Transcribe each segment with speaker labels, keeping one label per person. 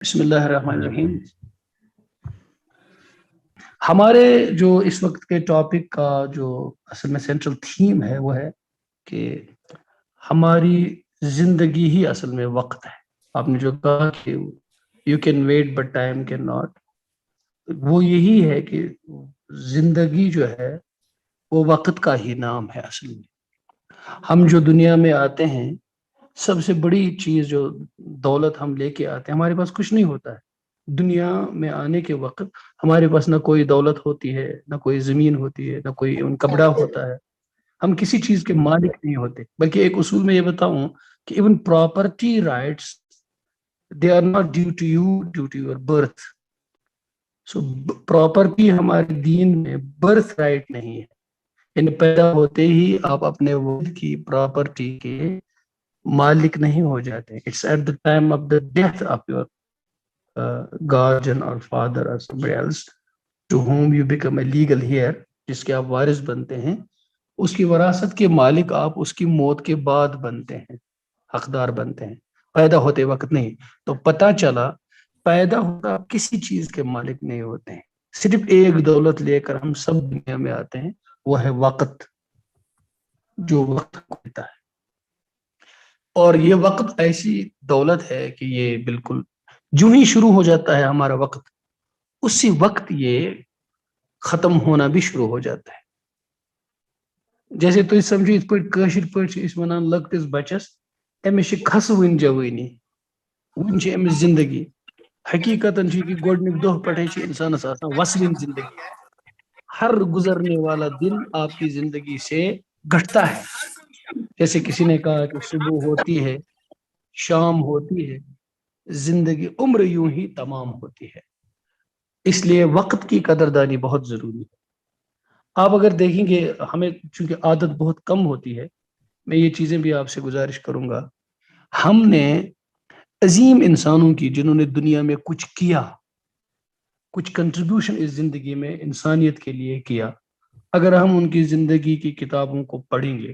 Speaker 1: بسم اللہ الرحمن الرحیم۔ ہمارے جو اس وقت کے ٹاپک کا جو اصل میں سینٹرل تھیم ہے وہ ہے کہ ہماری زندگی ہی اصل میں وقت ہے۔ آپ نے جو کہا کہ you can wait but time can not, وہ یہی ہے کہ زندگی جو ہے وہ وقت کا ہی نام ہے۔ اصل میں ہم جو دنیا میں آتے ہیں، سب سے بڑی چیز جو دولت ہم لے کے آتے ہیں، ہمارے پاس کچھ نہیں ہوتا ہے۔ دنیا میں آنے کے وقت ہمارے پاس نہ کوئی دولت ہوتی ہے، نہ کوئی زمین ہوتی ہے، نہ کوئی ان کپڑا ہوتا ہے۔ ہم کسی چیز کے مالک نہیں ہوتے، بلکہ ایک اصول میں یہ بتاؤں کہ even property rights they are not due to you, due to your birth. So property ہمارے دین میں برتھ رائٹ نہیں ہے، یعنی پیدا ہوتے ہی آپ اپنے ولد کی پراپرٹی کے مالک نہیں ہو جاتے۔ It's at the time of the death of your guardian or father or somebody else to whom you become a legal heir، جس کے آپ وارث بنتے ہیں۔ اس کی وراثت کے مالک آپ اس کی موت کے بعد بنتے ہیں، حقدار بنتے ہیں، پیدا ہوتے وقت نہیں۔ تو پتہ چلا پیدا ہوتا آپ کسی چیز کے مالک نہیں ہوتے ہیں، صرف ایک دولت لے کر ہم سب دنیا میں آتے ہیں، وہ ہے وقت، جو وقت کو دیتا ہے۔ اور یہ وقت ایسی دولت ہے کہ یہ بالکل جو ہی شروع ہو جاتا ہے ہمارا وقت، اسی وقت یہ ختم ہونا بھی شروع ہو جاتا ہے۔ جیسے تو سمجھو اس پہ کاشر پہ اس ونان لکٹس بچس امس کھس ون جوانی ون امس زندگی۔ حقیقت گۄڈنیُک دۄہ پٮ۪ٹھے انسانس آسان وسوٕنۍ زندگی۔ ہر گزرنے والا دن آپ کی زندگی سے گھٹتا ہے۔ جیسے کسی نے کہا کہ صبح ہوتی ہے، شام ہوتی ہے، زندگی عمر یوں ہی تمام ہوتی ہے۔ اس لیے وقت کی قدردانی بہت ضروری ہے۔ آپ اگر دیکھیں گے، ہمیں چونکہ عادت بہت کم ہوتی ہے، میں یہ چیزیں بھی آپ سے گزارش کروں گا۔ ہم نے عظیم انسانوں کی، جنہوں نے دنیا میں کچھ کیا، کچھ کنٹریبیوشن اس زندگی میں انسانیت کے لیے کیا، اگر ہم ان کی زندگی کی کتابوں کو پڑھیں گے،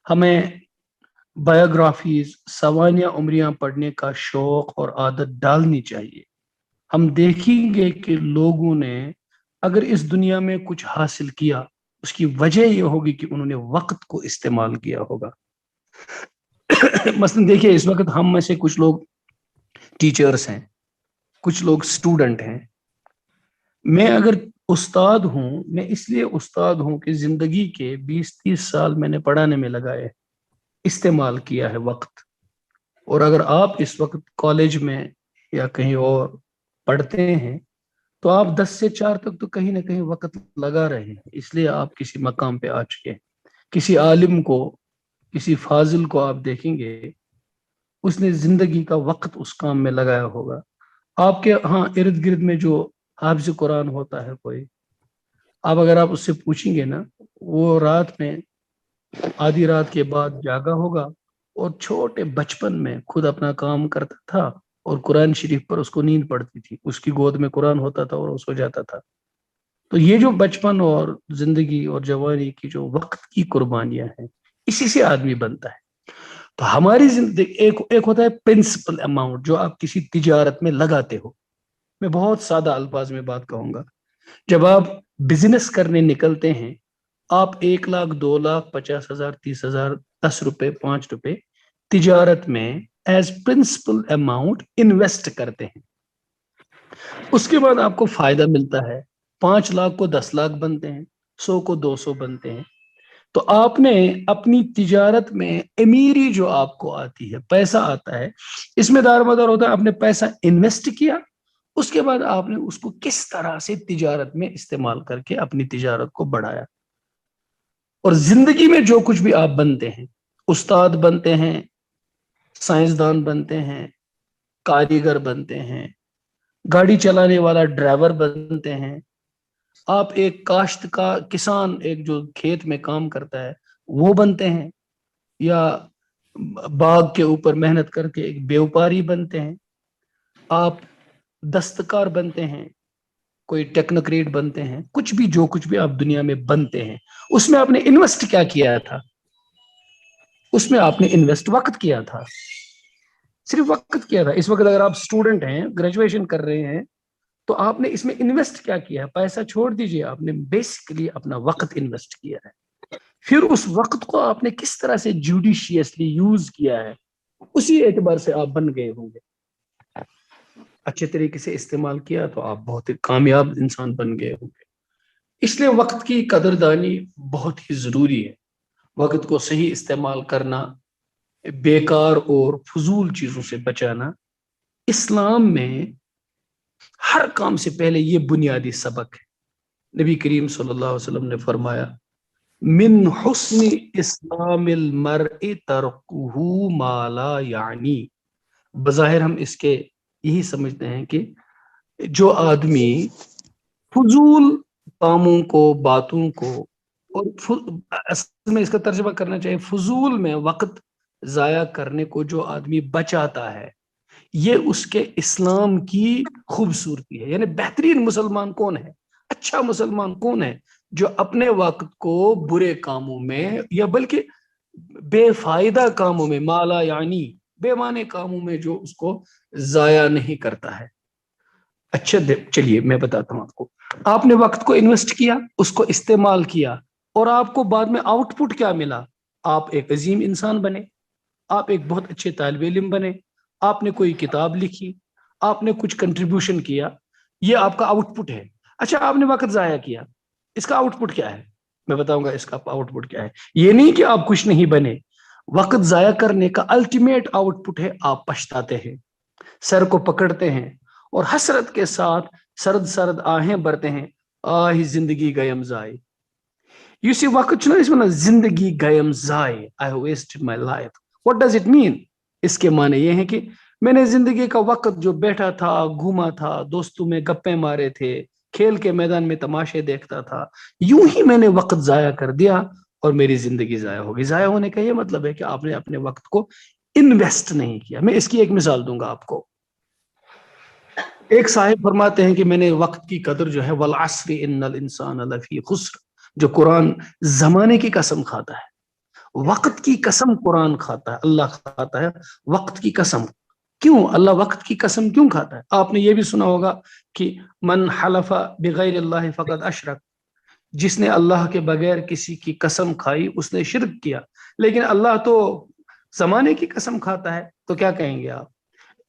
Speaker 1: ہمیں بایوگرافیز، سوانح عمریاں پڑھنے کا شوق اور عادت ڈالنی چاہیے۔ ہم دیکھیں گے کہ لوگوں نے اگر اس دنیا میں کچھ حاصل کیا، اس کی وجہ یہ ہوگی کہ انہوں نے وقت کو استعمال کیا ہوگا۔ مثلا دیکھیے، اس وقت ہم میں سے کچھ لوگ ٹیچرز ہیں، کچھ لوگ اسٹوڈنٹ ہیں۔ میں اگر استاد ہوں، میں اس لیے استاد ہوں کہ زندگی کے 20-30 سال میں نے پڑھانے میں لگائے، استعمال کیا ہے وقت۔ اور اگر آپ اس وقت کالج میں یا کہیں اور پڑھتے ہیں تو آپ 10 سے 4 تک تو کہیں نہ کہیں وقت لگا رہے ہیں، اس لیے آپ کسی مقام پہ آ چکے ہیں۔ کسی عالم کو، کسی فاضل کو آپ دیکھیں گے، اس نے زندگی کا وقت اس کام میں لگایا ہوگا۔ آپ کے ہاں ارد گرد میں جو حافظ قرآن ہوتا ہے کوئی، اگر آپ اس سے پوچھیں گے نا، وہ رات میں آدھی رات کے بعد جاگا ہوگا اور چھوٹے بچپن میں خود اپنا کام کرتا تھا، اور قرآن شریف پر اس کو نیند پڑتی تھی، اس کی گود میں قرآن ہوتا تھا اور وہ سو جاتا تھا۔ تو یہ جو بچپن اور زندگی اور جوانی کی جو وقت کی قربانیاں ہیں، اسی سے آدمی بنتا ہے۔ تو ہماری زندگی ایک ہوتا ہے پرنسپل اماؤنٹ جو آپ کسی تجارت میں لگاتے ہو۔ میں بہت سادہ الفاظ میں بات کہوں گا، جب آپ بزنس کرنے نکلتے ہیں، آپ 1 لاکھ، 2 لاکھ، 50,000، 30,000، 10 روپے، 5 روپے تجارت میں ایز پرنسپل اماؤنٹ انویسٹ کرتے ہیں۔ اس کے بعد آپ کو فائدہ ملتا ہے، 5 لاکھ کو 10 لاکھ بنتے ہیں، 100 کو 200 بنتے ہیں۔ تو آپ نے اپنی تجارت میں امیری جو آپ کو آتی ہے، پیسہ آتا ہے، اس میں دار مدار ہوتا ہے آپ نے پیسہ انویسٹ کیا، اس کے بعد آپ نے اس کو کس طرح سے تجارت میں استعمال کر کے اپنی تجارت کو بڑھایا۔ اور زندگی میں جو کچھ بھی آپ بنتے ہیں، استاد بنتے ہیں، سائنسدان بنتے ہیں، کاریگر بنتے ہیں، گاڑی چلانے والا ڈرائیور بنتے ہیں، آپ ایک کاشت کا کسان، ایک جو کھیت میں کام کرتا ہے، وہ بنتے ہیں، یا باغ کے اوپر محنت کر کے ایک بیوپاری بنتے ہیں، آپ دستکار بنتے ہیں، کوئی ٹیکنوکریٹ بنتے ہیں، کچھ بھی آپ دنیا میں بنتے ہیں، اس میں آپ نے انویسٹ کیا کیا تھا؟ اس میں آپ نے انویسٹ وقت کیا تھا۔ صرف وقت کیا تھا. اس وقت اگر آپ اسٹوڈنٹ ہیں, گریجویشن کر رہے ہیں, تو آپ نے اس میں انویسٹ کیا کیا ہے؟ پیسہ چھوڑ دیجئے, آپ نے بیسکلی اپنا وقت انویسٹ کیا ہے. پھر اس وقت کو آپ نے کس طرح سے جوڈیشیسلی یوز کیا ہے, اسی اعتبار سے آپ بن گئے ہوں گے. اچھے طریقے سے استعمال کیا تو آپ بہت ہی کامیاب انسان بن گئے ہوں گے. اس لیے وقت کی قدردانی بہت ہی ضروری ہے. وقت کو صحیح استعمال کرنا, بیکار اور فضول چیزوں سے بچانا, اسلام میں ہر کام سے پہلے یہ بنیادی سبق ہے. نبی کریم صلی اللہ علیہ وسلم نے فرمایا, من حسن اسلام المرء ترکہ ما لا یعنی. بظاہر ہم اس کے یہی سمجھتے ہیں کہ جو آدمی فضول کاموں کو, باتوں کو, اور اصل میں اس کا ترجمہ کرنا چاہیے فضول میں وقت ضائع کرنے کو جو آدمی بچاتا ہے, یہ اس کے اسلام کی خوبصورتی ہے. یعنی بہترین مسلمان کون ہے, اچھا مسلمان کون ہے, جو اپنے وقت کو برے کاموں میں یا بلکہ بے فائدہ کاموں میں, مالا یعنی بے معنی کاموں میں جو اس کو ضائع نہیں کرتا ہے. اچھا چلیے میں بتاتا ہوں آپ کو. آپ نے وقت کو انویسٹ کیا, اس کو استعمال کیا, اور آپ کو بعد میں آؤٹ پٹ کیا ملا؟ آپ ایک عظیم انسان بنے, آپ ایک بہت اچھے طالب علم بنے, آپ نے کوئی کتاب لکھی, آپ نے کچھ کنٹریبیوشن کیا, یہ آپ کا آؤٹ پٹ ہے. اچھا آپ نے وقت ضائع کیا, اس کا آؤٹ پٹ کیا ہے؟ میں بتاؤں گا اس کا آؤٹ پٹ کیا ہے. یہ نہیں کہ آپ کچھ نہیں بنے, وقت ضائع کرنے کا الٹیمیٹ آؤٹ پٹ ہے آپ پچھتاتے ہیں, سر کو پکڑتے ہیں, اور حسرت کے ساتھ سرد سرد آہیں برتے ہیں, آہ زندگی گیم ضائع. یس یہ وقت چھنا اس ونان زندگی گیم ضائع, I have wasted my life. What does it mean? اس کے معنی یہ ہے کہ میں نے زندگی کا وقت جو بیٹھا تھا, گھوما تھا, دوستوں میں گپیں مارے تھے, کھیل کے میدان میں تماشے دیکھتا تھا, یوں ہی میں نے وقت ضائع کر دیا اور میری زندگی ضائع ہوگی. ضائع ہونے کا یہ مطلب ہے کہ آپ نے اپنے وقت کو انویسٹ نہیں کیا. میں اس کی ایک مثال دوں گا آپ کو. ایک صاحب فرماتے ہیں کہ میں نے وقت کی قدر جو ہے والعصر ان الانسان لفی خسر, جو قرآن زمانے کی قسم کھاتا ہے, وقت کی قسم قرآن کھاتا ہے, اللہ کھاتا ہے وقت کی قسم. کیوں اللہ وقت کی قسم کیوں کھاتا ہے؟ آپ نے یہ بھی سنا ہوگا کہ من حلف بغیر اللہ فقد اشرک, جس نے اللہ کے بغیر کسی کی قسم کھائی اس نے شرک کیا. لیکن اللہ تو زمانے کی قسم کھاتا ہے, تو کیا کہیں گے آپ؟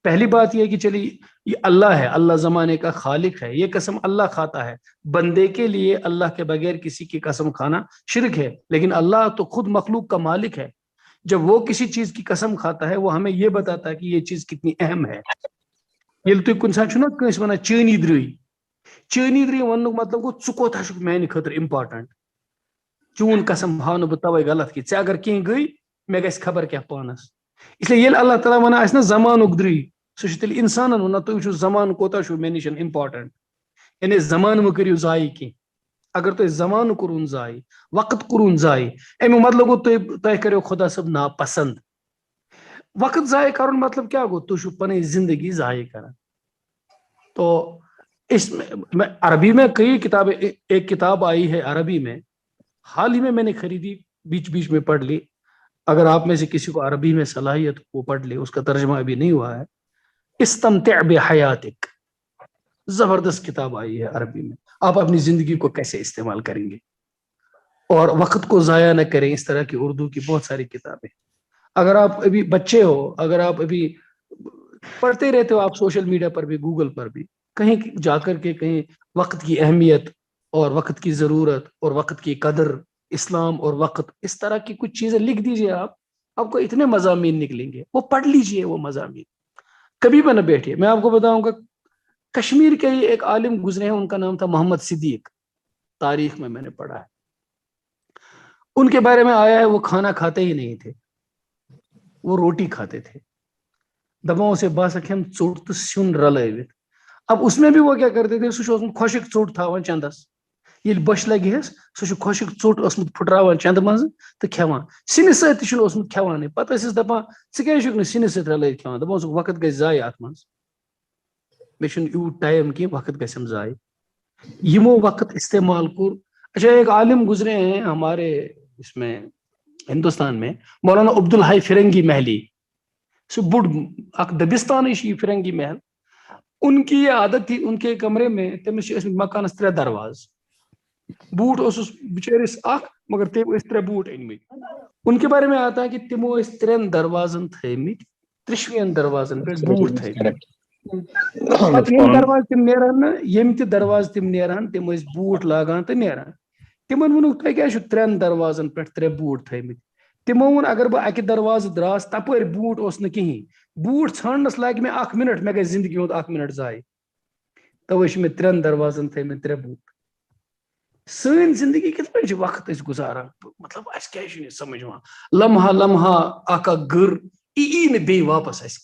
Speaker 1: پہلی بات یہ کہ چلی یہ اللہ ہے, اللہ زمانے کا خالق ہے, یہ قسم اللہ کھاتا ہے. بندے کے لیے اللہ کے بغیر کسی کی قسم کھانا شرک ہے, لیکن اللہ تو خود مخلوق کا مالک ہے. جب وہ کسی چیز کی قسم کھاتا ہے, وہ ہمیں یہ بتاتا ہے کہ یہ چیز کتنی اہم ہے. یل تھی کن سات چھنا کٲنٛسہِ ونان چٲنی درٛے, چٲنی درٛے وننُک مطلب گوٚو ژٕ کوتاہ چھُکھ میانہِ خٲطرٕ امپارٹنٹ. چون قسم ہاو نہٕ بہٕ توے غلط کہ ژےٚ اگر کینٛہہ گٔے مےٚ گژھِ خبر کیٛاہ پانس. اس لیے ییٚلہِ اللہ تعالیٰ ونان آسہِ نا زمانُک درٛے, سُہ چھُ تیٚلہِ انسانن ونان تُہۍ وٕچھِو زمانہٕ کوتاہ چھُ مےٚ نِش امپارٹنٹ. یعنی زمانہٕ مہٕ کٔرِو ضایع کینٛہہ. اگر تُہۍ زمانہٕ کوٚرُن ضایع, وقت کوٚرُن ضایع, امیُک مطلب گوٚو تۄہہِ کریو خۄدا صٲب ناپسند. وقت ضائع کرن مطلب کیا گو, تُہۍ چھِو پنٕنۍ زندگی ضائع کران. تو اس میں عربی میں کئی کتابیں, ایک کتاب آئی ہے عربی میں, حال ہی میں نے خریدی, بیچ بیچ میں پڑھ لی. اگر آپ میں سے کسی کو عربی میں صلاحیت وہ پڑھ لے, اس کا ترجمہ ابھی نہیں ہوا ہے. استمتع بحیاتک, زبردست کتاب آئی ہے عربی میں. آپ اپنی زندگی کو کیسے استعمال کریں گے اور وقت کو ضائع نہ کریں, اس طرح کی اردو کی بہت ساری کتابیں. اگر آپ ابھی بچے ہو, اگر آپ ابھی پڑھتے رہتے ہو, آپ سوشل میڈیا پر بھی, گوگل پر بھی, کہیں جا کر کے کہیں وقت کی اہمیت اور وقت کی ضرورت اور وقت کی قدر, اسلام اور وقت, اس طرح کی کچھ چیزیں لکھ دیجئے. آپ کو اتنے مضامین نکلیں گے, وہ پڑھ لیجئے وہ مضامین, کبھی بھی نہ بیٹھیے. میں آپ کو بتاؤں گا, کشمیر کے ہی ایک عالم گزرے ہیں, ان کا نام تھا محمد صدیق, تاریخ میں نے پڑھا ہے. ان کے بارے میں آیا ہے وہ کھانا کھاتے ہی نہیں تھے, وہ روٹی کھاتے تھے. دپان سے باسا کھیم ژوٹ تو سیون رلائیوت. اب اس میں بھی وہ کیا کرتے تھے, سہ خشک ژوٹ تھاوان چندس, یل بش لگہ سہ خشک ژوٹ اوسمت پھٹراوان چند مز تو کھیوان. سنس ست تہ اوسمت کھیوان. پتہ ٲسِس دپان ژٕ کیازِ چھُکھ نہٕ سِنِس سۭتۍ رلٲیِتھ کھیوان. دپان اوسُکھ وقت گژھِ ضایع اتھ منٛز, مےٚ چھُنہٕ یوٗت ٹایم کینٛہہ, وقت گژھیم ضایع. یمو وقت استعمال کور. اچھا ایک عالم گزرے ہیں ہمارے اس میں ہندوستان میں, مولانا عبد الحی فرنگی محلی. سو بڑ اک دبستان فرنگی محل ان کی یہ عادت تھی ان کے کمرے میں تمس مکانس 3 درواز بوٹ اس بچارس مگر تم 3 بوٹ ان ان کے بارے میں آتا ہے کہ تمو 3 دروازن تھمت 3 دروازن پہ بوٹ تھمت پتہ یم درواز تم نیران نا یم تہ درواز تم نیران تم بوٹ لاگان تو نیران تمن وونک تہ کیا 3 دروازن پہ 3 بوٹ تھمت تمو وون اگر بہ اکہ دروازہ دراس تپر بوٹ اس نہ کہین بوٹ ژھانڈنس لگہ مے 1 منٹ مے گئی زندگی ہند 1 منٹ ضائع توے چھ مے 3 دروازن تھمت 3 بوٹ سن زندگی کت پہ وقت اس گزاران مطلب اس کیا چھ سمجھ یوان لمحہ لمحہ اک گر ای نہ بی واپس اس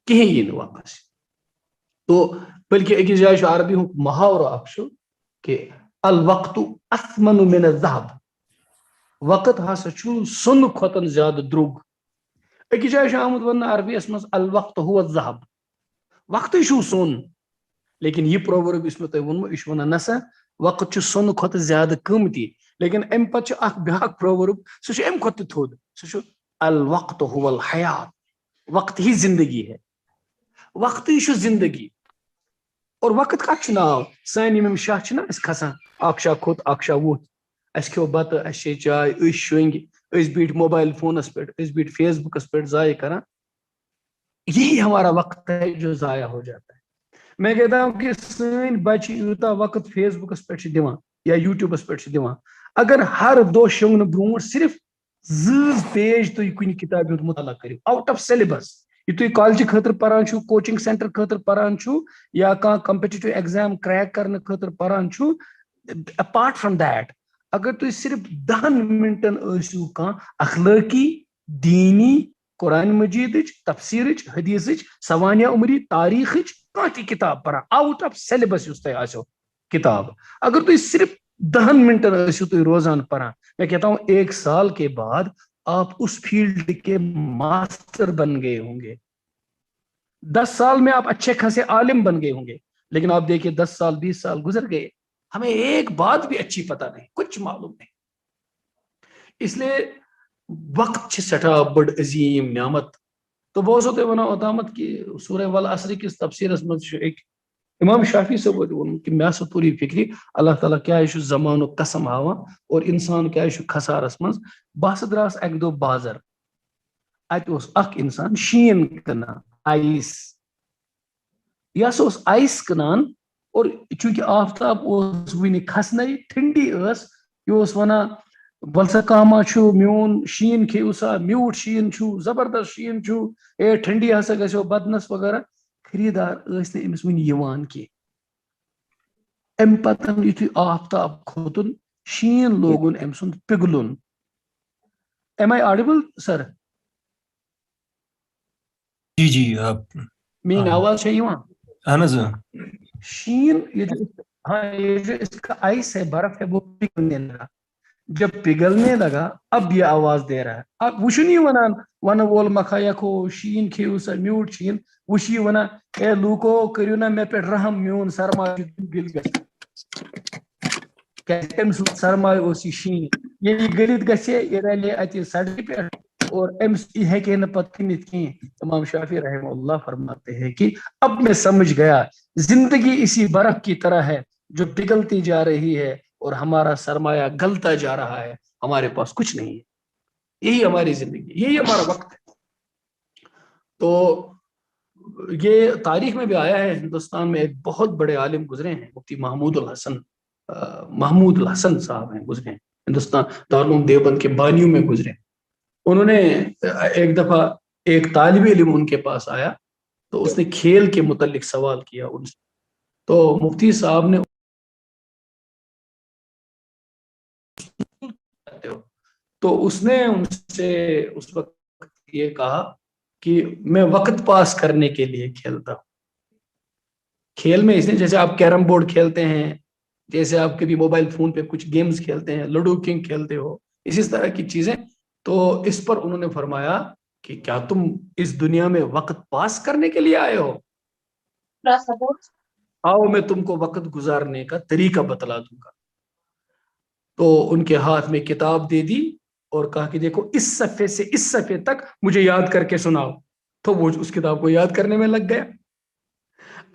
Speaker 1: کہیں واپس تو بلکہ اکس جائے عربی ہند محاورہ اخ کہ الوقت اثمن من الذهب وقت ہسا سن کھتن زیادہ درگ اکس جائے آمت ون عربی اس مز الوقت هو الذهب وقت سون لیکن یہ پروورب اس میں تہ ونمو یہ ونان نسا وقت سن کھت زیادہ قیمتی لیکن ام پتہ اخ بیاکھ پروورب سہ ام کھت تھود سہ الوقت هو الحیات وقت ہی زندگی ہے وقت ہی زندگی اور وقت کت ناو سان یم شاہ نا اس کھسان اخ شاہ کھوت اخ شاہ ووت اس کھو بتہ اس چے چائے اس شونگ اس بیٹھ موبائل فونس پہ اس بیٹھ فیس بکس پہ ضائع کران یہی ہمارا وقت ہے جو ضائع ہو جاتا ہے میں کہتا ہوں کہ سن بچہ یوتا وقت فیس بکس پہ دان یا یوٹیوبس پہ دان اگر ہر دو شونگن برونٹ صرف 2 پیج تھی کن کتاب ہند مطالعہ کرو آؤٹ آف سیلبس یہ تھی کالج خاطر پران چھو کوچنگ سینٹر خاطر پران چھو یا کان کمپٹیٹو ایگزام کریک کرنے خاطر پران چھو اپارٹ فرام دیٹ اگر تھی صرف 10 منٹن ٲسِو کان اخلٲقی دینی قرآن مجید تفسیر حدیث سوانیہ عمری تاریخ کانٛہہ تہِ کتاب پران آؤٹ آف سیلبس اس تہ آسو کتاب اگر تھی صرف 10 منٹن ٲسِو تھی روزان پران میں کہتا ہوں 1 سال کے بعد آپ اس فیلڈ کے ماسٹر بن گئے ہوں گے 10 سال میں آپ اچھے خاصے عالم بن گئے ہوں گے لیکن آپ دیکھیے 10 سال 20 سال گزر گئے ہمیں ایک بات بھی اچھی پتہ نہیں کچھ معلوم نہیں اس لیے وقت سٹھا بڑ عظیم نعمت تو بہت سو ونان اوتامت کہ سورہ والعصر کس تفسیرس مز ایک امام شافی صاحب ون کہ مے سا توری فکری اللہ تعالیٰ کیا زمانہ قسم ہاوان اور انسان کیا خسارس مز بہٕ دراس اکہ دۄہ بازر ات اخ انسان شین کنان آئس یہ سا آئس کنان اور چونکہ آفتاب ون کھسن ٹھنڈی یہ ونان ول سا کاما میون شین کھیو سا میوٹ شین چھو زبردست شین چھو اے ٹھنڈی ہسا گھو بدنس وغیرہ خریدار امس ون یوان کی ام پتن یتھے آفتاب کھوتن شین لوگن ام سند پگلن ایم آئی آڈیبل سر
Speaker 2: جی جی
Speaker 1: میری آواز ہے یہاں
Speaker 2: اہن حظ
Speaker 1: شین یہ جو اس کا آئس ہے برف ہے وہ پگھلنے لگا جب پگھلنے لگا اب یہ آواز دے رہا ہے اب وہ نہیں ونان ون وول مکھا کھو شین کھیو سا میوٹ شین وہ ونان اے لوکو کریو نا مے پہ رحم میون سرمایہ گل گژھِ ام سن سرمایہ اس یہ شین یہ گلت گھے یہ رلے اتہ سڑکہ پہ اور امس یہ ہیکہ نہ پتہ کنت کی امام شافی رحمہ اللہ فرماتے ہیں کہ اب میں سمجھ گیا زندگی اسی برف کی طرح ہے جو پگھلتی جا رہی ہے اور ہمارا سرمایہ گلتا جا رہا ہے ہمارے پاس کچھ نہیں ہے یہی ہماری زندگی یہی ہمارا وقت ہے تو یہ تاریخ میں بھی آیا ہے ہندوستان میں ایک بہت بڑے عالم گزرے ہیں مفتی محمود الحسن صاحب ہیں گزرے ہیں ہندوستان دارالعلوم دیوبند کے بانیوں میں گزرے انہوں نے ایک دفعہ ایک طالب علم ان کے پاس آیا تو اس نے کھیل کے متعلق سوال کیا ان سے تو مفتی صاحب نے تو اس نے ان سے اس وقت یہ کہا کہ میں وقت پاس کرنے کے لیے کھیلتا ہوں کھیل میں اس نے جیسے آپ کیرم بورڈ کھیلتے ہیں جیسے آپ کبھی موبائل فون پہ کچھ گیمز کھیلتے ہیں لوڈو کنگ کھیلتے ہو اسی طرح کی چیزیں تو اس پر انہوں نے فرمایا کہ کیا تم اس دنیا میں وقت پاس کرنے کے لیے آئے ہو آؤ میں تم کو وقت گزارنے کا طریقہ بتلا دوں گا تو ان کے ہاتھ میں کتاب دے دی اور کہا کہ دیکھو اس صفحے سے اس صفحے تک مجھے یاد کر کے سناؤ، تو وہ اس کتاب کو یاد کرنے میں لگ گیا۔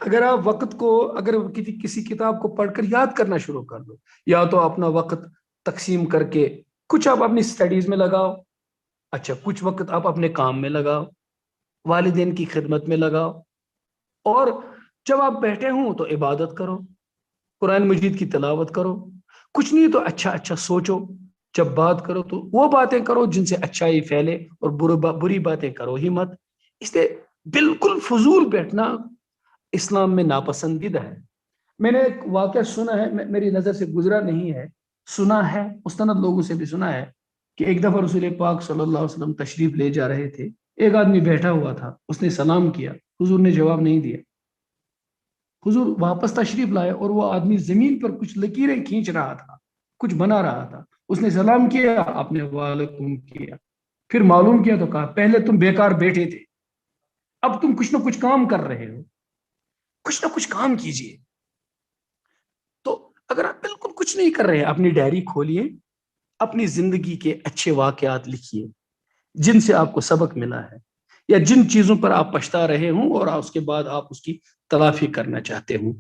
Speaker 1: اگر آپ وقت کو، اگر کسی کتاب کو پڑھ کر یاد کرنا شروع کر دو، یا تو اپنا وقت تقسیم کر کے کچھ آپ اپنی اسٹڈیز میں لگاؤ، اچھا کچھ وقت آپ اپنے کام میں لگاؤ، والدین کی خدمت میں لگاؤ، اور جب آپ بیٹھے ہوں تو عبادت کرو، قرآن مجید کی تلاوت کرو، کچھ نہیں تو اچھا اچھا سوچو، جب بات کرو تو وہ باتیں کرو جن سے اچھائی پھیلے، اور بری باتیں کرو ہی مت۔ اس لیے بالکل فضول بیٹھنا اسلام میں ناپسندیدہ ہے۔ میں نے ایک واقعہ سنا ہے، میری نظر سے گزرا نہیں ہے، سنا ہے، مستند لوگوں سے بھی سنا ہے، کہ ایک دفعہ رسول پاک صلی اللہ علیہ وسلم تشریف لے جا رہے تھے، ایک آدمی بیٹھا ہوا تھا، اس نے سلام کیا، حضور نے جواب نہیں دیا، حضور واپس تشریف لائے اور وہ آدمی زمین پر کچھ لکیریں کھینچ رہا تھا، کچھ بنا رہا تھا، اس نے سلام کیا، آپ نے وعلیکم کیا، پھر معلوم کیا تو کہا پہلے تم بیکار بیٹھے تھے، اب تم کچھ نہ کچھ کام کر رہے ہو، کچھ نہ کچھ کام کیجیے۔ تو اگر آپ بالکل کچھ نہیں کر رہے ہیں، اپنی ڈائری کھولیے، اپنی زندگی کے اچھے واقعات لکھیے جن سے آپ کو سبق ملا ہے، یا جن چیزوں پر آپ پچھتا رہے ہوں اور اس کے بعد آپ اس کی تلافی کرنا چاہتے ہوں،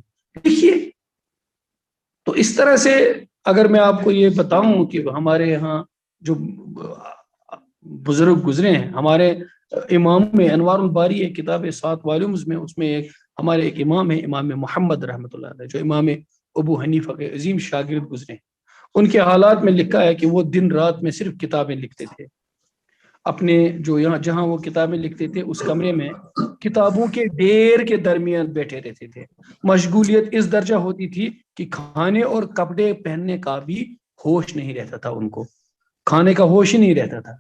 Speaker 1: لکھیے۔ تو اس طرح سے اگر میں آپ کو یہ بتاؤں کہ ہمارے یہاں جو بزرگ گزرے ہیں، ہمارے امام میں انوار الباری ایک کتاب ہے 7 والیومز میں، اس میں ایک ہمارے ایک امام ہے، امام محمد رحمۃ اللہ علیہ، جو امام ابو حنیفہ کے عظیم شاگرد گزرے ہیں۔ ان کے حالات میں لکھا ہے کہ وہ دن رات میں صرف کتابیں لکھتے تھے، اپنے جو یہاں جہاں وہ کتابیں لکھتے تھے اس کمرے میں کتابوں کے ڈھیر کے درمیان بیٹھے رہتے تھے۔ مشغولیت اس درجہ ہوتی تھی کہ کھانے اور کپڑے پہننے کا بھی ہوش نہیں رہتا تھا، ان کو کھانے کا ہوش ہی نہیں رہتا تھا۔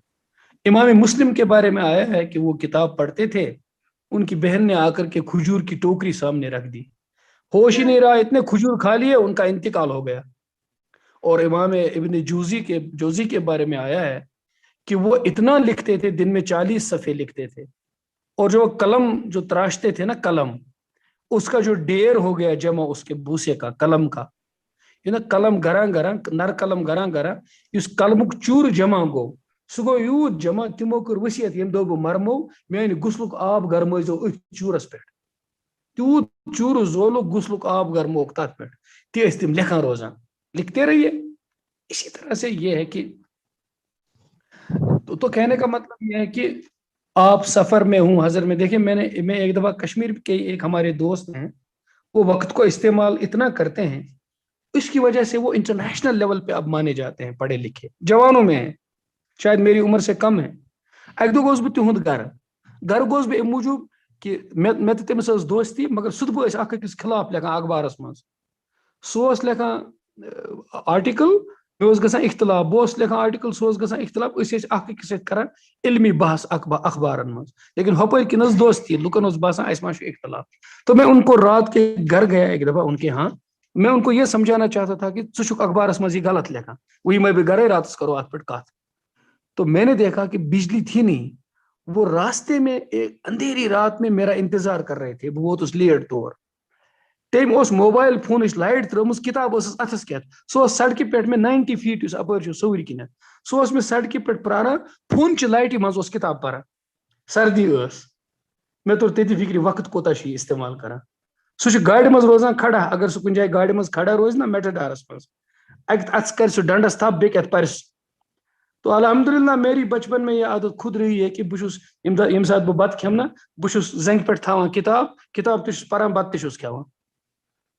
Speaker 1: امام مسلم کے بارے میں آیا ہے کہ وہ کتاب پڑھتے تھے، ان کی بہن نے آ کر کے کھجور کی ٹوکری سامنے رکھ دی، ہوش ہی نہیں رہا، اتنے کھجور کھا لیے ان کا انتقال ہو گیا۔ اور امام ابن جوزی کے بارے میں آیا ہے کہ وہ اتنا لکھتے تھے، دن میں 40 صفحے لکھتے تھے، اور جو قلم جو تراشتے تھے نا، قلم اس کا جو ڈیر ہو گیا جمع، اس کے بوسے کا، قلم کا، قلم گراں گراں، نر قلم گراں گراں، اس قلمک چور جمع گو، سہ گو یوت جمع، تمو کر وصیت یم دو بہ مرمو، میانہ غسلک آب گرمائزو اتھ چورس پہ، تیوت چور زولو غسلک آب گرموک تت پہ، تی ٲسۍ تم لکھان روزان، لکھتے رہیے۔ اسی طرح سے یہ ہے کہ تو کہنے کا مطلب یہ ہے کہ آپ سفر میں ہوں، حضر میں دیکھیں، میں ایک دفعہ کشمیر کے ایک ہمارے دوست ہیں، وہ وقت کو استعمال اتنا کرتے ہیں، اس کی وجہ سے وہ انٹرنیشنل لیول پہ اب مانے جاتے ہیں، پڑھے لکھے جوانوں میں ہیں، شاید میری عمر سے کم ہے۔ اک دہ گوس بہ تہند گھر گوس بہ موجوب کہ میں تو تمس دوستی، مگر صدبہ ٲسۍ اکھ أکِس خلاف لکھان اخبارس مز، سہ لکھان آرٹیکل، مے گژھان اختلاف، بہت لکھان آرٹیکل، سہ گژھان اختلاف، اکھ أکِس سۭتۍ کران علمی بحث اخبارن مز، لیکن ہپٲرۍ کن دوستی، لکن باسان اس ما اختلاف۔ تو میں ان کو رات کے گھر گیا ایک دفعہ ان کے ہاں، میں ان کو یہ سمجھانا چاہتا تھا کہ ژٕ اخبارس مز یہ غلط لکھان، وہ میں بھی گھرے راتس کرو ات پہ کت۔ تو میں نے دیکھا کہ بجلی تھی نہیں، وہ راستے میں ایک اندھیری رات میں میرا انتظار کر رہے تھے، بہت اس لیٹ طور، تم اس موبائل فون لائٹ ترمز، کتاب اتھس کت، سہ سڑکہ پہ میں 90 فیٹ اس اپر سور کن، سہ میں سڑکہ پہ پراران، فون چہ لائٹہ مز کتاب پران، سردی ٲس، مے تور تتی فکر وقت کوتاہ یہ استعمال کران، سہ گاڑی مز روزان کھڑا، اگر سہ کن جائے گاڑی مز کھڑا روز نا میٹاڈارس مز، اتس کر سہ ڈنڈس تھپ، بیک ات پرس۔ تو الحمدللہ میری بچپن میں یہ عادت خود رہی ہے کہ بہس یم سات بہ بت کھم نا، بہس زنگ پہ تھاوان کتاب تہ پران، بت تہ کھیوان۔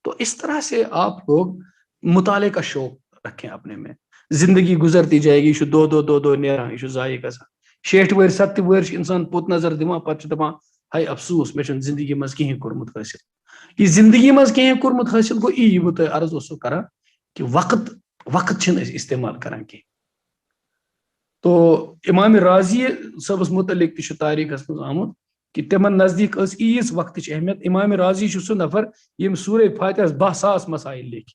Speaker 1: تو اس طرح سے آپ لوگ مطالعے کا شوق رکھیں اپنے میں، زندگی گزرتی جائے گی، یہ دو نیران، یہ ضائع گژھان، 60 ور 70 ور انسان پوت نظر دان، پتہ دپان ہائی افسوس میں زندگی مز کہیں کورمت حاصل۔ یہ زندگی مز کہیں کورمت حاصل گو یہ بہ تہ عرض اوسو کران کہ وقت چھن اس استعمال کران کی۔ تو امام راضی صبس متعلق تہ تاریخس مز آمت کہ تمن نزدیک اس عیز وقت اہمیت۔ امام راضی سہ نفر یم سورہ فاتحہ 10,000 مسائل لکھ،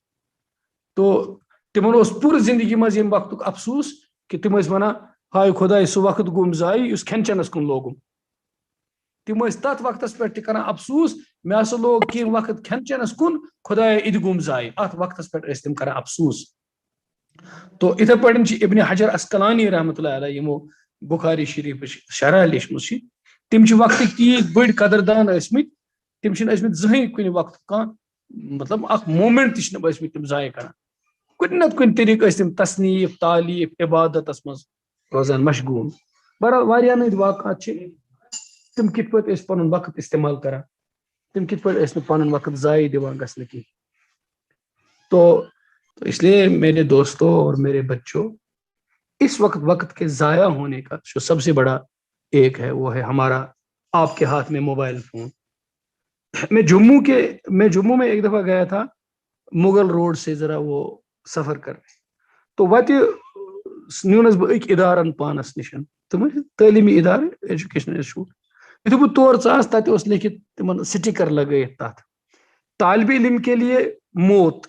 Speaker 1: تو تمن اس پور زندگی مز یم وقت افسوس کہ تم ونان ہائے خدائے سہ وقت گوم ضائع اس کھین چینس کن لوگم، تم تت وقتس پہ کران افسوس میں ہسا لوگ کی وقت کھین چینس کن، خدائے اد گوم ضائع، ات وقتس پہ تم کران افسوس۔ تو اتھے پٲٹھۍ ابن حجر اسقلانی رحمۃ اللہ علیہ یمو بخاری شریف شرح لیچھمٕژ تم وقت تیت بڑ قدردان ٲسمٕتۍ تم ٲسمٕتۍ زٕہٕنۍ کُنہِ وقت کانٛہہ مطلب اکھ مومنٹ تہِ چھِنہٕ ٲسمٕتۍ تم ضایع کران کُنہِ نتہٕ کُنہِ طریٖقہٕ ٲسۍ تم تصنیٖف تعلیٖف عبادتس منٛز روزان مشغوٗل بہرحال واریاہ نٔدۍ واقعات چھِ تم کِتھ پٲٹھۍ ٲسۍ پنُن وقت استعمال کران تم کِتھ پٲٹھۍ ٲسۍ نہٕ پنُن وقت ضایع دِوان گژھنہٕ کینٛہہ تو اس لیے میرے دوستوں اور میرے بچوں اس وقت کے ضائع ہونے کا جو سب سے بڑا ایک ہے وہ ہے ہمارا آپ کے ہاتھ میں موبائل فون. میں جموں میں ایک دفعہ گیا تھا مغل روڈ سے ذرا وہ سفر کرنے تو وتہ نیونس بہ اک ادارن پانس نشن تم تعلیمی ادارے ایجوکیشن انسٹیٹیوٹ یتھے بہ تور ژاس تتہ اوس لیکھت تمن سٹیکر لگائت تحت طالب علم کے لیے موت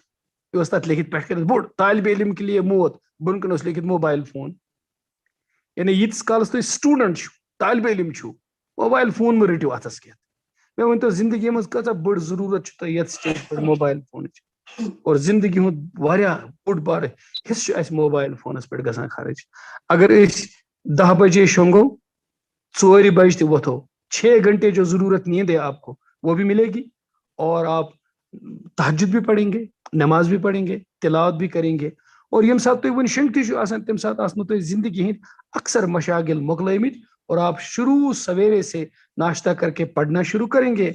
Speaker 1: یہ تک لکھت پہ بوڑ طالب علم کے لیے موت بن کن لکھت موبائل فون یعنی یتس کالس تھی سٹوڈنٹ طالب علم چھو موبائل فون مہ رٹو اتھس کھت مے ون تو زندگی مز کۭژاہ بڑ ضرورت چھ تۄہہِ یتھ سٹیج پہ موبائل فون اور زندگی ہند واریاہ بوڑ بار حصہ اس موبائل فونس پہ گژھان خرچ اگر اس 10 بجے شونگو 4 بج تہ وتھو 6 گھنٹے جو ضرورت نیند ہے آپ کو وہ بھی ملے گی اور آپ تہجد بھی پڑھیں گے نماز بھی پڑھیں گے تلاوت بھی کریں گے اور یم سات تھی ون شنگتی آسان تم سات آسنو تھی زندگی ہند اکثر مشاغل مکلمت اور آپ شروع سویرے سے ناشتہ کر کے پڑھنا شروع کریں گے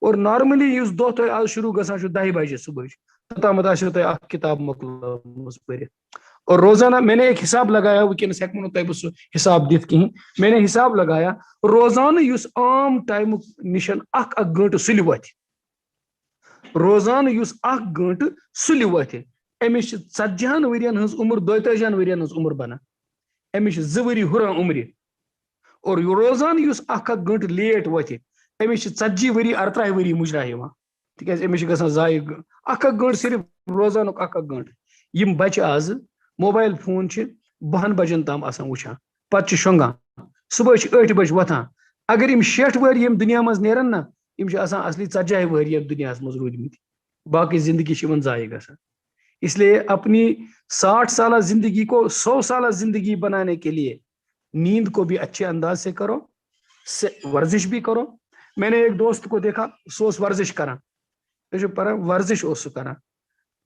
Speaker 1: اور نارملی اس دہ تہ آج شروع گژھان 10 بجے صبح توتامت آسو تہ اخ کتاب مکلمز پرت اور روزانہ میں نے ایک حساب لگایا ونکس ہیکو نہٕ تۄہہِ بہٕ سُہ حساب دِتھ کہین میں نے حساب لگایا روزانہ اس عام ٹائم نشن اخ گنٹہٕ سُلہِ وتھِ روزانہ اس اخ گنٹہٕ سُلہِ وتھِ امس 40 ورین ہز عمر 42 ورین ہز عمر بنان امس 2 ؤری ہُران عمرِ اور روزانہ اس اخ گنٹہٕ لیٹ وتھِ امس 40 ؤری 38 ؤری مجرا یوان تکیاز امس گژھان ضایع اخ گنٹہٕ صرف روزانُک اخ گنٹہٕ یم بچہ آز موبائل فون 12 بجن تام آسان وچھان پتہ شونگان صبح 8 بج وتھان اگر یم 60 ؤری یم دنیا مز نیرن نا یم آسان اصلی 40 ؤری دنیا مز روٗدمٕتۍ باقی زندگی چھ ضائع گژھان اس لیے اپنی 60 سالہ زندگی کو 100 سالہ زندگی بنانے کے لیے نیند کو بھی اچھے انداز سے کرو ورزش بھی کرو میں نے ایک دوست کو دیکھا سو ورزش کران ورزش کران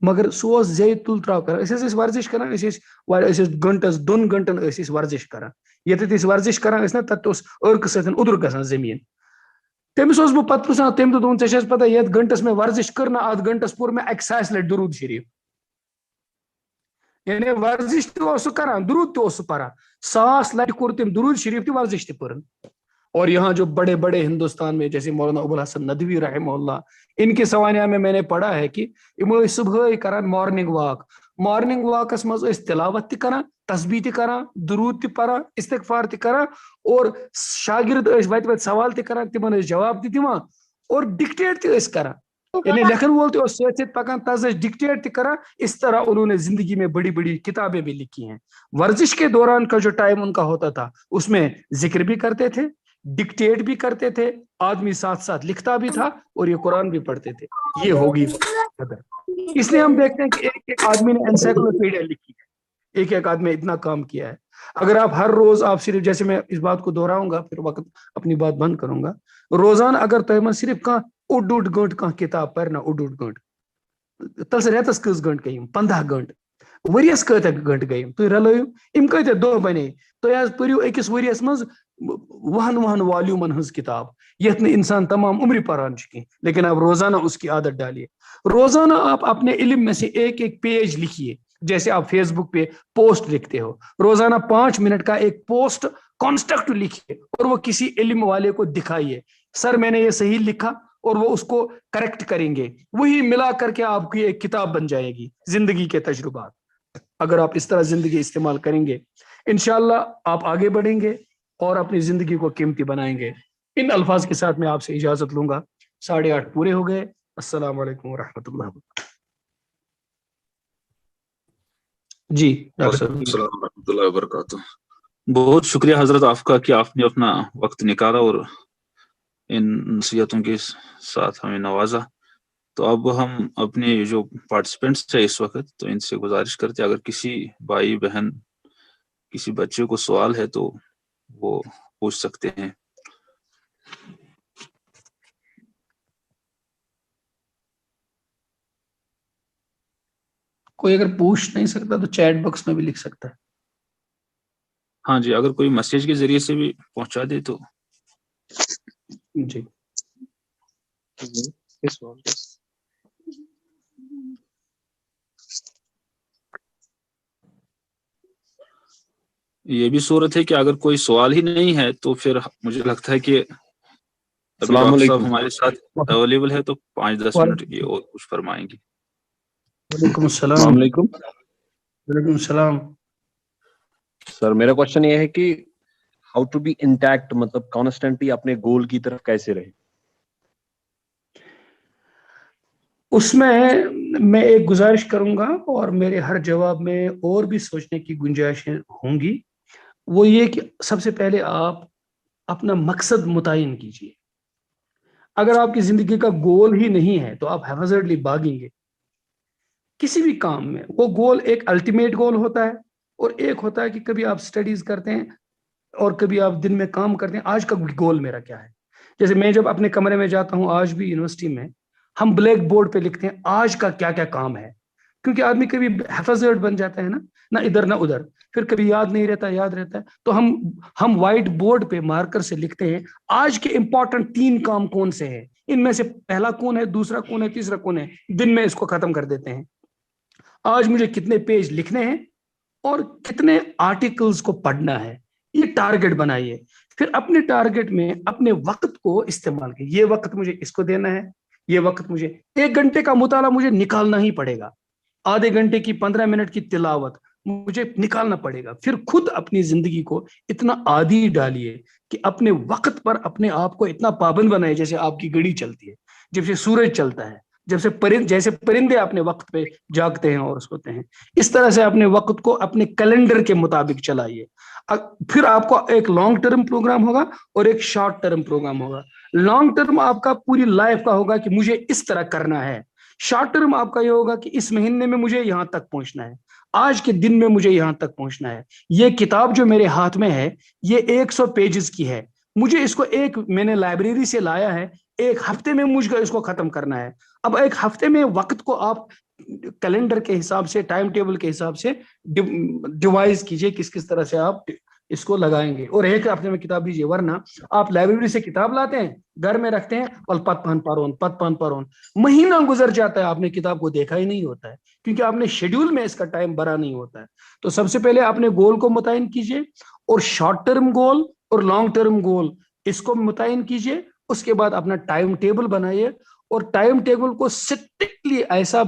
Speaker 1: مگر سو زی تل تراو کران ورزش کران گنٹس 2 گنٹن ورزش کران یتھ ورزش کران نا تت ارک ستن ادر گژھان زمین تمس بہ پتہ پرژھان تم تو دون ژےٚ پتہ یتھ گنٹس میں ورزش کر نا اتھ گنٹس پور میں 100 لٹہِ درود شریف یعنی ورزش تہ کران درود تہ پران 100 لٹہِ کور تم درود شریف تہ ورزش تہ پرن اور یہاں جو بڑے بڑے ہندوستان میں جیسے مولانا ابو الحسن ندوی رحمہ اللہ ان کے سوانح میں نے پڑھا ہے کہ صبح کران مارننگ واکس مز تلاوت تہ کران تسبیح تہ کران درود تہ پران استغفار تہ کران اور شاگرد وت سوال تہ کران تمن جواب تہ دِوان اور ڈکٹیٹ تہ کران یعنی لکھن وول تہ ست پکان تس ڈکٹیٹ تہ کران اس طرح انہوں نے زندگی میں بڑی بڑی کتابیں بھی لکھی ہیں ورزش کے دوران کا جو ٹائم ان کا ہوتا تھا اس میں ذکر بھی کرتے تھے ڈکٹیٹ بھی کرتے تھے آدمی ساتھ ساتھ لکھتا بھی تھا اور یہ قرآن بھی پڑھتے تھے یہ ہوگی قدر اس لیے ہم دیکھتے ہیں کہ ایک آدمی نے انسائکلوپیڈیا لکھی ہے ایک آدمی اتنا کام کیا ہے اگر آپ ہر روز آپ صرف جیسے میں اس بات کو دہراؤں گا پھر وقت اپنی بات بند کروں گا روزانہ اگر تم صرف اوٚڑ گنٹ کتاب پرنا اوٚڑ گنٹ تل ریتس کٔژ گنٹ گئی 15 گنٹ ورس کتیا گنٹ گئی تھی رلو ام کتیا دہ بنے تھی آز پریو اکس ورس مز 10 والیومن ہز کتاب یت نے انسان تمام عمر پران کی لیکن آپ روزانہ اس کی عادت ڈالیے روزانہ آپ اپنے علم میں سے ایک پیج لکھیے جیسے آپ فیس بک پہ پوسٹ لکھتے ہو روزانہ 5 منٹ کا ایک پوسٹ کانسٹرکٹ لکھیے اور وہ کسی علم والے کو دکھائیے سر میں نے یہ صحیح لکھا اور وہ اس کو کریکٹ کریں گے وہی ملا کر کے آپ کی ایک کتاب بن جائے گی زندگی کے تجربات اگر آپ اس طرح زندگی استعمال کریں گے انشاءاللہ آپ آگے بڑھیں گے اور اپنی زندگی کو قیمتی بنائیں گے ان الفاظ کے ساتھ میں آپ سے اجازت لوں گا 8:30 پورے ہو گئے السلام علیکم ورحمۃ اللہ وبرکاتہ جی ڈاکٹر صاحب
Speaker 2: السلام ورحمۃ اللہ وبرکاتہ بہت شکریہ حضرت آپ کا کہ آپ نے اپنا وقت نکالا اور ان نصیحتوں کے ساتھ ہمیں نوازا تو اب ہم اپنے جو پارٹیسپینٹس ہیں اس وقت، تو ان سے گزارش کرتے اگر کسی بھائی بہن کسی بچے کو سوال ہے تو وہ پوچھ سکتے ہیں.
Speaker 1: کوئی اگر پوچھ نہیں سکتا تو چیٹ باکس میں بھی لکھ سکتا ہے.
Speaker 2: ہاں جی، اگر کوئی میسج کے ذریعے سے بھی پہنچا دے تو.
Speaker 1: جی
Speaker 2: یہ بھی صورت ہے کہ اگر کوئی سوال ہی نہیں ہے تو پھر مجھے لگتا ہے کہ ابھی
Speaker 3: السلام
Speaker 2: ڈاکٹر صاحب
Speaker 3: علیکم.
Speaker 2: ہمارے ساتھ اویلیبل ہے تو 5-10 منٹ کی اور کچھ فرمائیں گے.
Speaker 1: وعلیکم السلام.
Speaker 3: السلام علیکم
Speaker 1: وعلیکم السلام.
Speaker 3: سر، میرا کوشچن یہ ہے کہ ہاؤ ٹو بی انٹیکٹ، مطلب کانسٹنٹلی اپنے گول کی طرف کیسے رہے؟
Speaker 1: اس میں ایک گزارش کروں گا اور میرے ہر جواب میں اور بھی سوچنے کی گنجائشیں ہوں گی. وہ یہ کہ سب سے پہلے آپ اپنا مقصد متعین کیجیے. اگر آپ کی زندگی کا گول ہی نہیں ہے تو آپ ہیفازرڈلی بھاگیں گے کسی بھی کام میں. وہ گول ایک الٹیمیٹ گول ہوتا ہے اور ایک ہوتا ہے کہ کبھی آپ سٹڈیز کرتے ہیں اور کبھی آپ دن میں کام کرتے ہیں. آج کا گول میرا کیا ہے؟ جیسے میں جب اپنے کمرے میں جاتا ہوں آج بھی یونیورسٹی میں، ہم بلیک بورڈ پہ لکھتے ہیں آج کا کیا کیا کام ہے. کیونکہ آدمی کبھی حفاظت بن جاتا ہے نا، نہ ادھر نہ ادھر، پھر کبھی یاد نہیں رہتا، یاد رہتا ہے تو ہم وائٹ بورڈ پہ مارکر سے لکھتے ہیں آج کے امپورٹنٹ 3 کام کون سے ہیں، ان میں سے پہلا کون ہے، دوسرا کون ہے، تیسرا کون ہے. دن میں اس کو ختم کر دیتے ہیں. آج مجھے کتنے پیج لکھنے ہیں اور کتنے آرٹیکلز کو پڑھنا ہے، یہ ٹارگٹ بنائیے. پھر اپنے ٹارگٹ میں اپنے وقت کو استعمال کیجیے. یہ وقت مجھے اس کو دینا ہے، یہ وقت مجھے 1 گھنٹے کا مطالعہ مجھے نکالنا ہی پڑے گا، آدھے گھنٹے کی 15 منٹ کی تلاوت مجھے نکالنا پڑے گا. پھر خود اپنی زندگی کو اتنا عادی ڈالیے کہ اپنے وقت پر اپنے آپ کو اتنا پابند بنائے جیسے آپ کی گھڑی چلتی ہے، جب سے سورج چلتا ہے، جیسے پرندے اپنے وقت پہ جاگتے ہیں اور سوتے ہیں. اس طرح سے اپنے وقت کو اپنے کیلنڈر کے مطابق چلائیے. پھر آپ کو ایک لانگ ٹرم پروگرام ہوگا اور ایک شارٹ ٹرم پروگرام ہوگا. لانگ ٹرم آپ کا پوری لائف کا ہوگا کہ مجھے اس طرح کرنا ہے. شارٹ ٹرم آپ کا یہ ہوگا کہ اس مہینے میں مجھے یہاں تک پہنچنا ہے، آج کے دن میں مجھے یہاں تک پہنچنا ہے. یہ کتاب جو میرے ہاتھ میں ہے یہ 100 پیجز کی ہے، مجھے اس کو میں نے لائبریری سے لایا ہے، 1 ہفتے میں مجھ کو اس کو ختم کرنا ہے. اب 1 ہفتے میں وقت کو آپ کیلنڈر کے حساب سے، ٹائم ٹیبل کے حساب سے ڈیوائز کیجئے کس کس طرح سے آپ اس کو لگائیں گے. اور 1 ہفتے میں کتاب لیجیے، ورنہ آپ لائبریری سے کتاب لاتے ہیں، گھر میں رکھتے ہیں اور پت پان مہینہ گزر جاتا ہے، آپ نے کتاب کو دیکھا ہی نہیں ہوتا ہے کیونکہ آپ نے شیڈول میں اس کا ٹائم بھرا نہیں ہوتا ہے. تو سب سے پہلے اپنے گول کو متعین کیجئے اور شارٹ ٹرم گول اور لانگ ٹرم گول اس کو متعین کیجئے. اس کے بعد اپنا ٹائم ٹیبل بنائیے اور ٹائم ٹیبل کو اسٹرکٹلی ایسا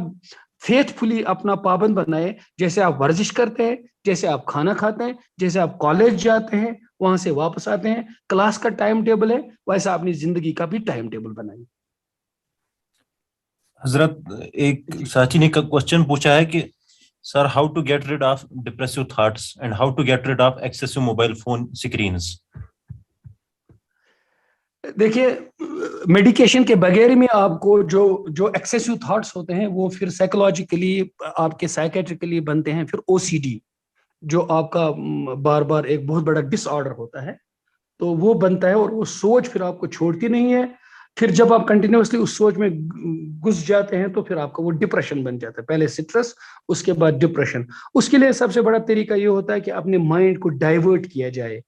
Speaker 1: فیتھ فلی اپنا پابند بنائے جیسے آپ ورزش کرتے ہیں، جیسے آپ کھانا کھاتے ہیں، جیسے آپ کالج جاتے ہیں وہاں سے واپس آتے ہیں، کلاس کا ٹائم ٹیبل ہے ویسا اپنی زندگی کا بھی ٹائم ٹیبل بنائیے.
Speaker 4: حضرت ایک ساتھی نے کوشچن پوچھا ہے کہ sir how to get rid of depressive thoughts and how to get rid of excessive mobile phone screens.
Speaker 1: دیکھیے میڈیکیشن کے بغیر میں آپ کو جو ایکسیسو تھاٹس ہوتے ہیں وہ پھر سائیکولوجیکلی آپ کے سائیکیٹریکلی بنتے ہیں. پھر OCD جو آپ کا بار بار ایک بہت بڑا ڈس آرڈر ہوتا ہے تو وہ بنتا ہے اور وہ سوچ پھر آپ کو چھوڑتی نہیں ہے. پھر جب آپ کنٹینیوسلی اس سوچ میں گھس جاتے ہیں تو پھر آپ کا وہ ڈپریشن بن جاتا ہے. پہلے سٹرس، اس کے بعد ڈپریشن. اس کے لیے سب سے بڑا طریقہ یہ ہوتا ہے کہ اپنے مائنڈ کو ڈائیورٹ کیا جائے.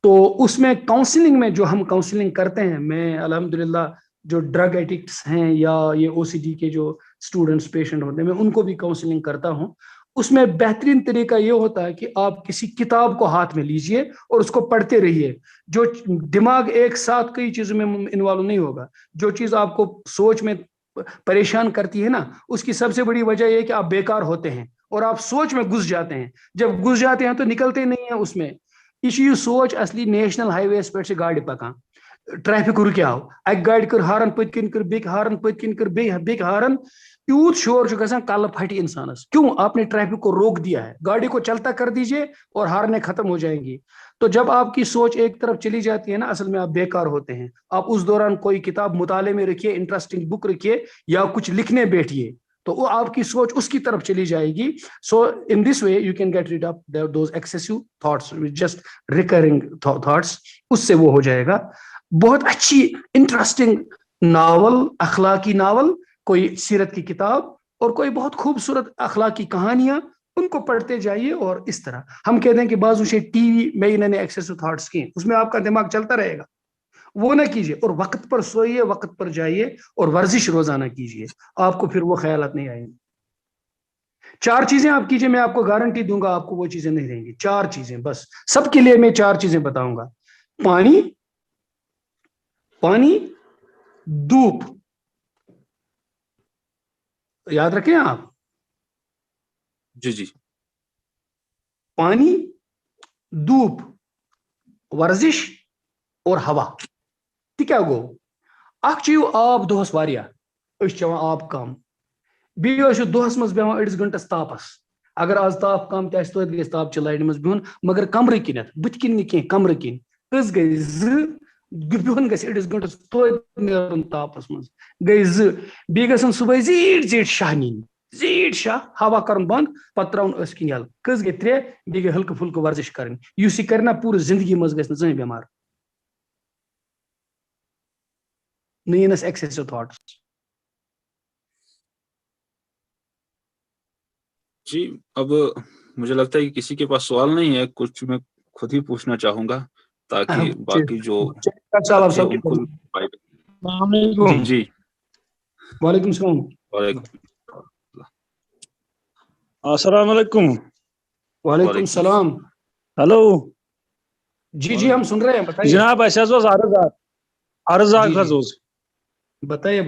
Speaker 1: تو اس میں کاؤنسلنگ میں جو ہم کاؤنسلنگ کرتے ہیں، میں الحمدللہ جو ڈرگ ایڈکٹس ہیں یا یہ OCD کے جو اسٹوڈنٹس پیشنٹ ہوتے ہیں میں ان کو بھی کاؤنسلنگ کرتا ہوں. اس میں بہترین طریقہ یہ ہوتا ہے کہ آپ کسی کتاب کو ہاتھ میں لیجئے اور اس کو پڑھتے رہیے. جو دماغ ایک ساتھ کئی چیزوں میں انوالو نہیں ہوگا. جو چیز آپ کو سوچ میں پریشان کرتی ہے نا، اس کی سب سے بڑی وجہ یہ کہ آپ بیکار ہوتے ہیں اور آپ سوچ میں گھس جاتے ہیں. جب گھس جاتے ہیں تو نکلتے نہیں ہیں اس میں. یہ سوچ اصلی نیشنل ہائی ویز پہ سے گاڑی پکان ٹریفک رکیو اک گاڑی کر ہارن پت کن کر بیک ہارن پت کن کر بیک ہارن یوت شور گژھان کل پھٹی انسانس کیوں آپ نے ٹریفک کو روک دیا ہے گاڑی کو چلتا کر دیجئے اور ہارنیں ختم ہو جائیں گی تو جب آپ کی سوچ ایک طرف چلی جاتی ہے نا اصل میں آپ بیکار ہوتے ہیں آپ اس دوران کوئی کتاب مطالعے میں رکھیے انٹرسٹنگ بک رکھیے یا کچھ لکھنے بیٹھیے تو وہ آپ کی سوچ اس کی طرف چلی جائے گی so in this way you can get rid of those excessive thoughts just recurring thoughts اس سے وہ ہو جائے گا بہت اچھی انٹرسٹنگ ناول اخلاقی ناول کوئی سیرت کی کتاب اور کوئی بہت خوبصورت اخلاقی کہانیاں ان کو پڑھتے جائیے اور اس طرح ہم کہتے ہیں کہ بعض اسے ٹی وی میں انہوں نے ایکسیسو تھاٹس کی اس میں آپ کا دماغ چلتا رہے گا وہ نہ کیجیے اور وقت پر سوئیے وقت پر جائیے اور ورزش روزانہ کیجیے آپ کو پھر وہ خیالات نہیں آئیں گے 4 چیزیں آپ کیجیے میں آپ کو گارنٹی دوں گا آپ کو وہ چیزیں نہیں رہیں گی 4 چیزیں بس سب کے لیے میں 4 چیزیں بتاؤں گا پانی دھوپ یاد رکھیں آپ
Speaker 2: جی
Speaker 1: پانی دھوپ ورزش اور ہوا تہ کیا گو اخ چیو آب دہس واریاہ اس چوان آب کم بیٚیہِ دہس مز بیہوان أڑِس گنٹس تاپس اگر آز تاپ کم تہ توتہِ گژھِ تاپچہِ لاینہِ منٛز بِہُن مگر کمرٕ کِنٮ۪تھ بٕتھِ کِنۍ نہٕ کینٛہہ کمرٕ کِنۍ کٔژ گٔے 2 بِہُن گژھِ أڑِس گنٹس توتہِ نیرُن تاپس منٛز گٔے 2 بیٚیہِ گژھن صبحٲے زیٖٹھ زیٖٹھ شاہ نِنۍ زیٖٹھ شاہ ہوا کرُن بنٛد پتہٕ تراوُن أسۍ کِنۍ یلہٕ کٔژ گٔے 3 بیٚیہِ گٔے ہلکہٕ پھُلکہٕ ورزش کرٕنۍ یُس یہِ کرِ نا پوٗرٕ زندگی منٛز گژھِ نہٕ زٕہٕنۍ بٮ۪مار نہ یِنس ایکسیسو تھاٹس
Speaker 2: جی اب مجھے لگتا ہے کہ کسی کے پاس سوال نہیں ہے کچھ میں خود ہی پوچھنا چاہوں گا تاکہ باقی جو ساتھی ہیں ان کو
Speaker 5: السلام علیکم
Speaker 2: جی
Speaker 1: وعلیکم السلام
Speaker 5: السلام علیکم
Speaker 1: وعلیکم السلام
Speaker 5: ہلو
Speaker 1: جی ہم سن رہے ہیں بتائیے
Speaker 5: جناب اس عرض
Speaker 1: بتائیے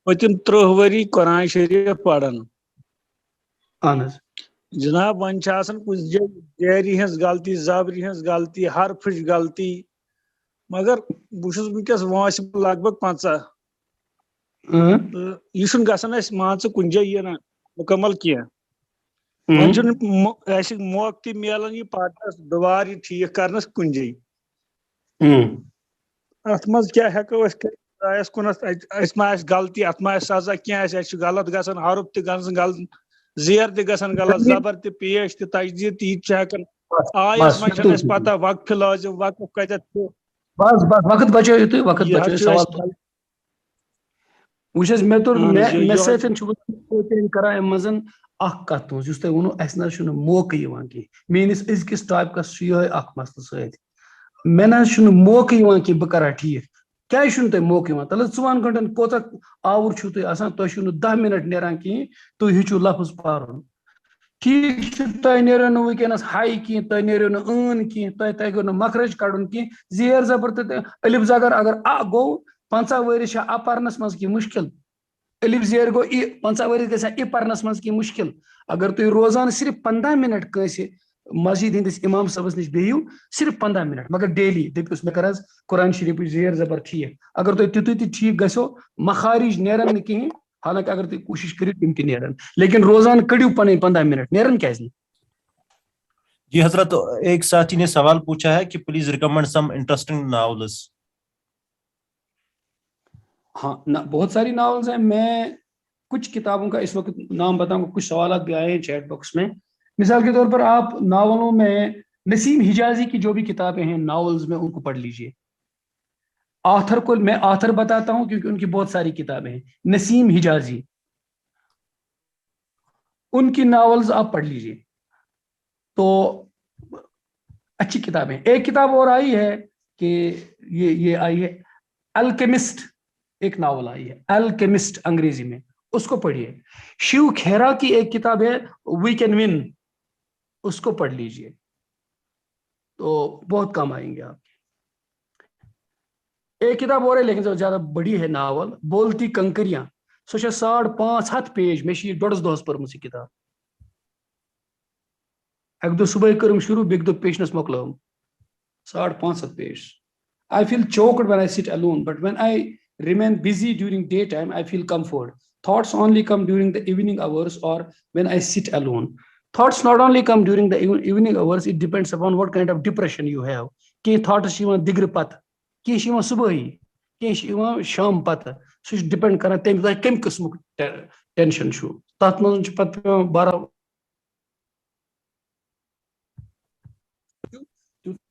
Speaker 5: پتم 30 ؤری قرآن شریف پران
Speaker 1: اہن
Speaker 5: جناب ون کچھ جیری ہز غلطی زبری ہز غلطی حرفچ غلطی مگر بہس ونکس وانس لگ بھگ 50 یہ گھان مان کن جائے یہ نا مکمل کی ون موقع تہ ملان یہ پڑھنس دوبارہ یہ ٹھیک کرنس کن جائے ات مز کیا ہیکو اس کنس ما غلطی ات ما سزا کی غلط گھان حرف تہ گھان غلط زیر تہ گھان غلط زبر تہ پیش تہ تجدید تہ یہ ہیکان آیس من پتہ وقف لازم وقف کتھ
Speaker 1: بس وقت بچو تھی وقت بچو سوال وچ مے تو مے سن کران ام مزن اخ کت تہذ اس تہ ونو اس نہ موقع یوان کی میانس ازکس ٹاپکس یہ اخ مسئلہ ست مے نہ موقع یوان کی بہ کرا ٹھیک کیا تہ موقع یوان تلہ 4 گھنٹن کوتا آور چھو تہ آسان تہ 10 منٹ نیران کہیں تہ ہیچو لفظ پارن ٹھیک تہ نیرو نہ ونکس ہائی کی تہ نیرو نہ ان کی تہ تگو نہ مخرج کڑن کی زیر زبر تہ الف زگر اگر گو 50 ورس پرنس مز کی مشکل الف زیر گو 50 ورس گژھان پرنس مز کی مشکل اگر تھی روزان صرف 15 منٹ کنس مسجد ہندس امام صاحبس نش بہیو صرف 15 منٹ مگر ڈیلی دپس مے کر قرآن شریف زیر زبر ٹھیک اگر تھی تیت تہ ٹھیک گھو مخارج نیرن نہ کہیں حالانکہ اگر تھی کوشش کرو تم تہ نیرن لیکن روزان کڑیو پن 15 منٹ نیرن کیاز نہیں
Speaker 4: جی حضرت ایک ساتھی نے سوال پوچھا ہے کہ please recommend some interesting novels
Speaker 1: ہاں بہت ساری ناولز ہیں میں کچھ کتابوں کا اس وقت نام بتاؤں گا کچھ سوالات بھی آئے ہیں چیٹ باکس میں مثال کے طور پر آپ ناولوں میں نسیم حجازی کی جو بھی کتابیں ہیں ناولز میں ان کو پڑھ لیجئے آتھر کو میں آتھر بتاتا ہوں کیونکہ ان کی بہت ساری کتابیں ہیں نسیم حجازی ان کی ناولز آپ پڑھ لیجئے تو اچھی کتابیں ایک کتاب اور آئی ہے کہ یہ آئی ہے الکیمسٹ ایک ناول آئی ہے الکیمسٹ انگریزی میں اس کو پڑھیے شیو کھیرا کی ایک کتاب ہے وی کین ون اس کو پڑھ لیجئے تو بہت کام آئیں گے آپ کے ایک کتاب اور ہے لیکن زیادہ بڑی ہے ناول بولتی کنکریاں سو 550 پیج میں یہ 1.5 دہس پرمس یہ کتاب اک دہ صبح کرم شروع بیک دہ پیشنس مکلم 550 page I feel choked when I sit alone, but when I remain busy during daytime, I feel comfort. Thoughts only come during the evening hours or when I sit alone. Thoughts not only come during the evening hours, it depends upon what kind of depression you have. Ki thoughts shivan digr pat, ki shivan subahi, ki shivan sham pat. So it depend karan tem da kem qismuk tension shu. Tat man ch pat bara